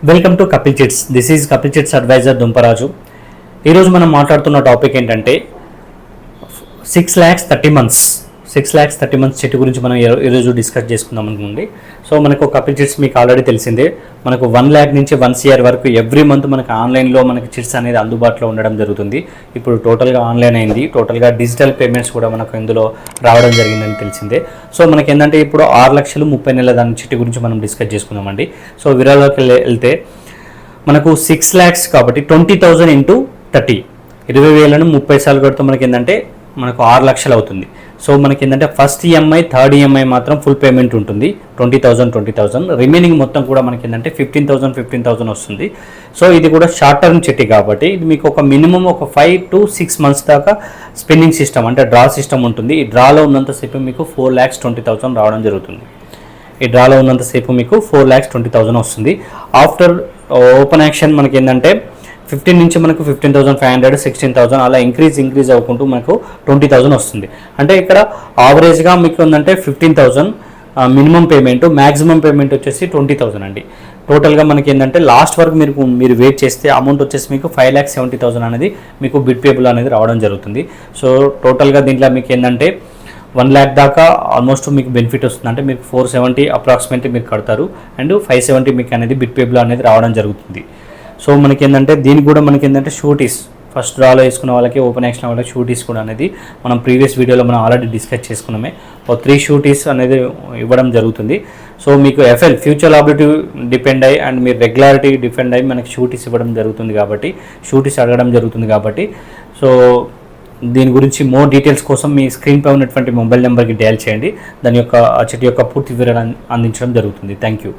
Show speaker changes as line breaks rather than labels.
Welcome to Kapil chits. This is Kapil chits advisor Dumparaju. ఈరోజు మనం మాట్లాడుతున్న టాపిక్ ఏంటంటే 6,30,000 చెట్టు గురించి మనం ఈరోజు డిస్కస్ చేసుకుందాం అనుకోండి. సో మనకు కపిల్ చిట్స్ మీకు ఆల్రెడీ తెలిసిందే, మనకు 1 lakh నుంచి 1 crore వరకు ఎవ్రీ మంత్ మనకు ఆన్లైన్లో మనకి చిట్స్ అనేది అందుబాటులో ఉండడం జరుగుతుంది. ఇప్పుడు టోటల్గా ఆన్లైన్ అయింది, టోటల్గా డిజిటల్ పేమెంట్స్ కూడా మనకు ఇందులో రావడం జరిగిందని తెలిసిందే. సో మనకి ఏంటంటే ఇప్పుడు 6,30,000 దాని చిట్టు గురించి మనం డిస్కస్ చేసుకుందామండి. సో వివరాల్లోకి వెళ్తే మనకు 6 lakhs కాబట్టి 20,000 into 30, 20,000ను 30 సార్లు కడితే మనకి ఏంటంటే మనకు 6 లక్షలు అవుతుంది. సో మనకి ఏంటంటే ఫస్ట్ ఈఎంఐ, థర్డ్ ఈఎంఐ మాత్రం ఫుల్ పేమెంట్ ఉంటుంది 20,000. రిమైనింగ్ మొత్తం కూడా మనకి ఏంటంటే 15,000 వస్తుంది. సో ఇది కూడా షార్ట్ టర్మ్ చిట్టి కాబట్టి ఇది మీకు ఒక మినిమం ఒక 5 to 6 months దాకా స్పిన్నింగ్ సిస్టమ్ అంటే డ్రా సిస్టమ్ ఉంటుంది. ఈ డ్రాలో ఉన్నంతసేపు మీకు 4,20,000 రావడం జరుగుతుంది. ఈ డ్రాలో ఉన్నంతసేపు మీకు 4,20,000 వస్తుంది. ఆఫ్టర్ ఓపెన్ యాక్షన్ మనకి ఏంటంటే 15 నుంచి మనకు 15,500, 16,000 అలా ఇంక్రీజ్ అవ్వకుంటూ మనకు 20,000 వస్తుంది. అంటే ఇక్కడ ఆవరేజ్గా మీకు ఏంటంటే 15,000 మినిమం పేమెంట్, మ్యాక్సిమం పేమెంట్ వచ్చేసి 20,000 అండి. టోటల్గా మనకి ఏంటంటే లాస్ట్ వరకు మీరు వెయిట్ చేస్తే అమౌంట్ వచ్చేసి మీకు 5,70,000 అనేది మీకు బిట్ పేబుల్ అనేది రావడం జరుగుతుంది. సో టోటల్గా దీంట్లో మీకు ఏంటంటే 1 lakh దాకా ఆల్మోస్ట్ మీకు బెనిఫిట్ వస్తుంది. అంటే మీకు 470 అప్రాక్సిమేట్లీ మీరు కడతారు అండ్ 570 మీకు అనేది బిట్ పేబుల్ అనేది రావడం జరుగుతుంది. సో మనకి ఏంటంటే దీనికి కూడా మనకి ఏంటంటే షూటీస్ ఫస్ట్ డ్రాలో వేసుకున్న వాళ్ళకి, ఓపెన్ యాక్షన్ వాళ్ళకి షూటీస్ కూడా అనేది మనం ప్రీవియస్ వీడియోలో మనం ఆల్రెడీ డిస్కస్ చేసుకున్నామే. 3 షూటీస్ అనేది ఇవ్వడం జరుగుతుంది. సో మీకు ఎఫ్ఎల్ ఫ్యూచర్ లాబిలిటీ డిపెండ్ అయ్యి అండ్ మీరు రెగ్యులారిటీ డిపెండ్ అయ్యి మనకి షూటీస్ ఇవ్వడం జరుగుతుంది కాబట్టి, షూటీస్ అడగడం జరుగుతుంది కాబట్టి, సో దీని గురించి మోర్ డీటెయిల్స్ కోసం మీ స్క్రీన్పై ఉన్నటువంటి మొబైల్ నెంబర్కి డయల్ చేయండి. దాని యొక్క చెట్టు యొక్క పూర్తి వివరాలు అందించడం జరుగుతుంది. Thank you.